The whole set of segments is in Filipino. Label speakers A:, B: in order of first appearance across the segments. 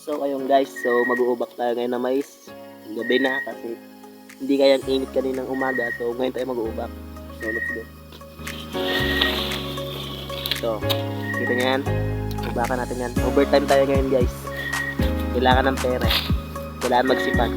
A: So ayun guys, so mag-uubak tayo ngayon na mais. Gabi na kasi hindi kayang init kaninang umaga. So ngayon tayo mag-uubak. So let's go. So, kita nyo yan. Ubakan natin yan. Overtime tayo ngayon guys. Kailangan ng pera. Kailangan magsipag.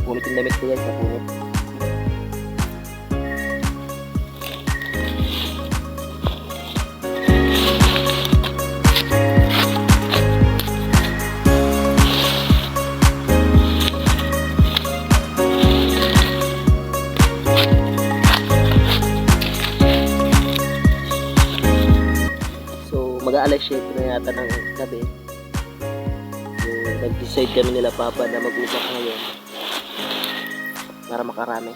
A: Punit yung damit ko guys, punit. So mag-aalas 7 na yata ng gabi. So nag-decide kami nila papa na mag-usap ngayon para makarami.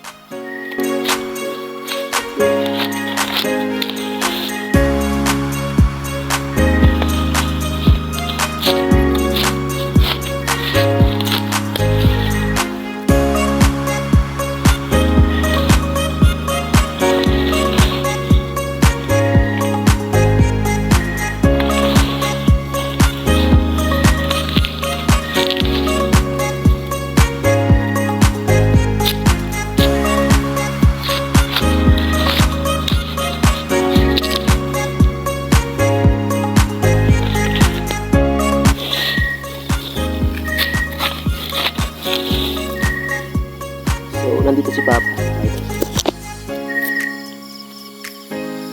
A: Nandito si Papa.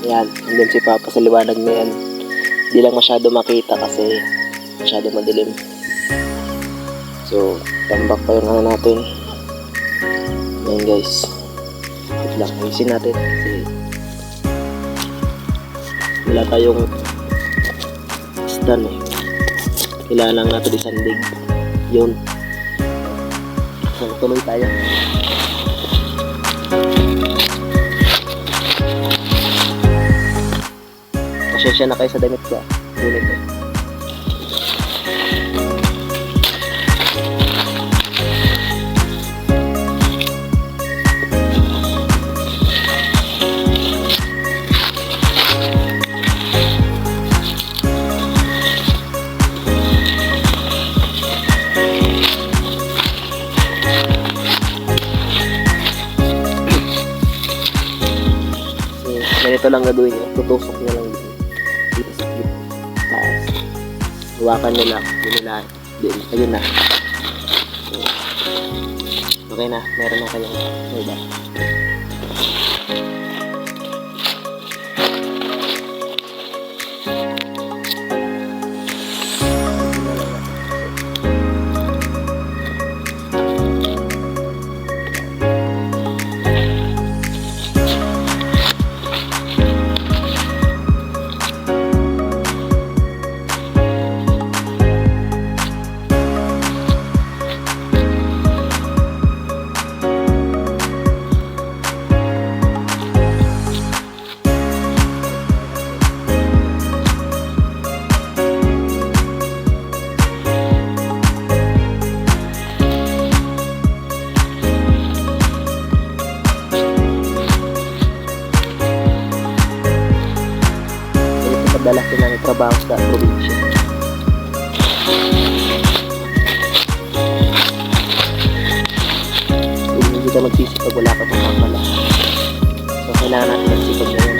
A: Ayan, nandun si Papa sa liwanag na yan. Hindi lang masyado makita kasi masyado madilim. So, tambak pa yung ano natin. Ayan guys. Wait lang, ayusin natin kasi wala tayong stand eh. Kailangan lang natin isandig. Yun. So, tuloy tayo. Pasensya na kayo sa damit ko. Ulit eh. Ganito lang gagawin nyo. Tutusok nyo lang dito sa clip. Taas. Huwakan nyo lang. Ayun na. So, okay na. Meron na kayong iba. Dala ko ng trabaho sa probinsya. Kung hindi ka magsisipag, wala ka pang mapala. So, kailangan natin magsipag na yun.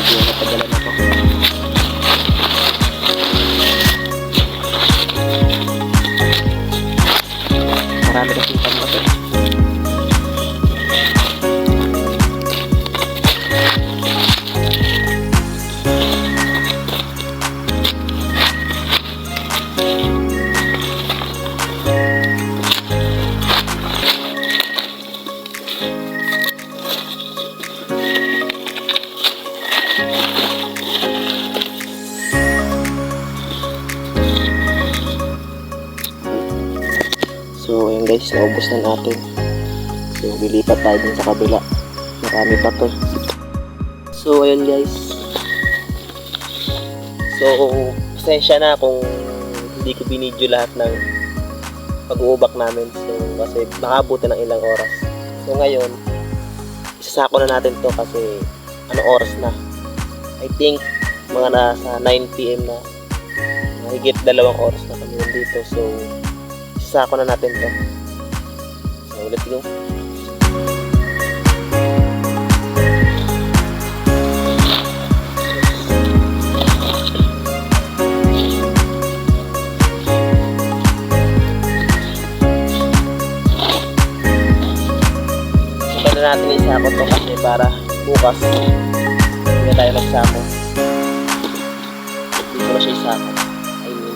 A: medyo natagalan ako. Marami kasing tambat eh. So ayun guys, naubos na natin. So lilipat tayo dun sa kabila. Marami pa to. So ayun guys. So pasensya na kung hindi ko binidyo lahat ng pag-uubak namin. So kasi nakabuti ng ilang oras. So ngayon, isasako na natin to kasi anong oras na? I think mga nasa 9 PM na. Mahigit 2 oras na kami nandito. So isasako na natin to. So let's go. Saka na natin isako to kasi para bukas hindi na tayo magsako. Dito na siya isako. I mean,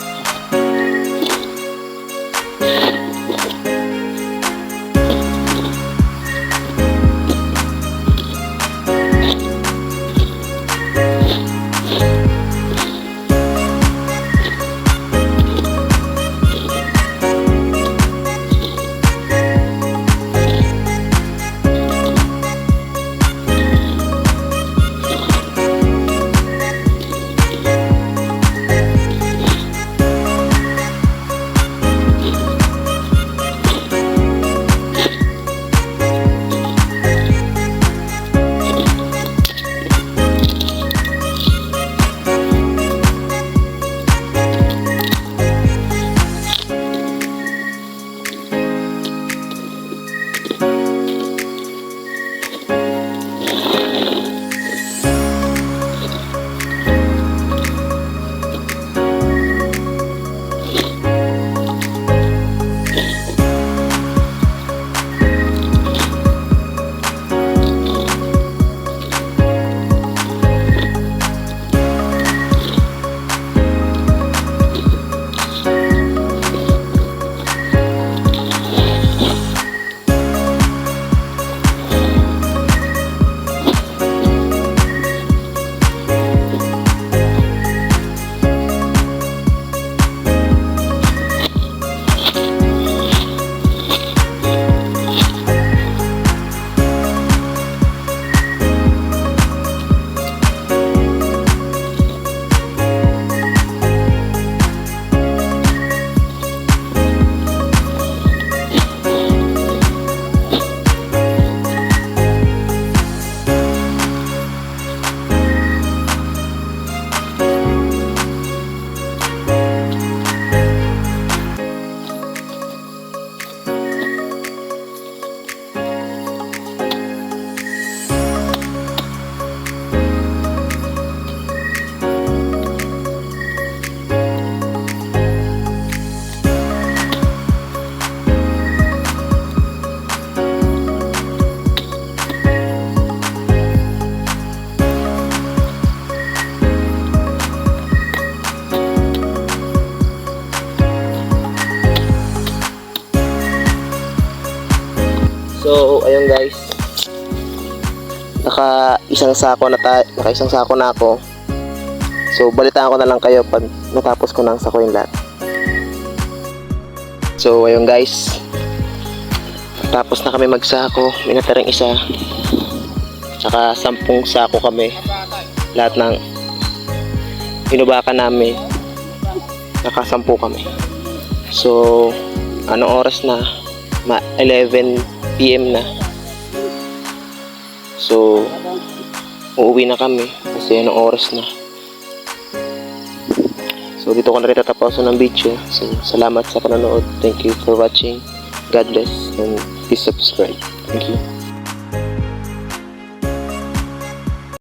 A: so ayun guys. Naka-isang sako na ako. So balitaan ko na lang kayo pag natapos ko nang sakuin lahat. So ayun guys. Tapos na kami magsako. May natirang isa. Tsaka 10 sako kami. Lahat ng inubakan namin. Naka-10 kami. So anong oras na? 11 PM na. So uuwi na kami kasi anong oras na. So dito ko na rin tatapusin ng video. So salamat sa panonood. Thank you for watching. God bless and please subscribe. Thank you.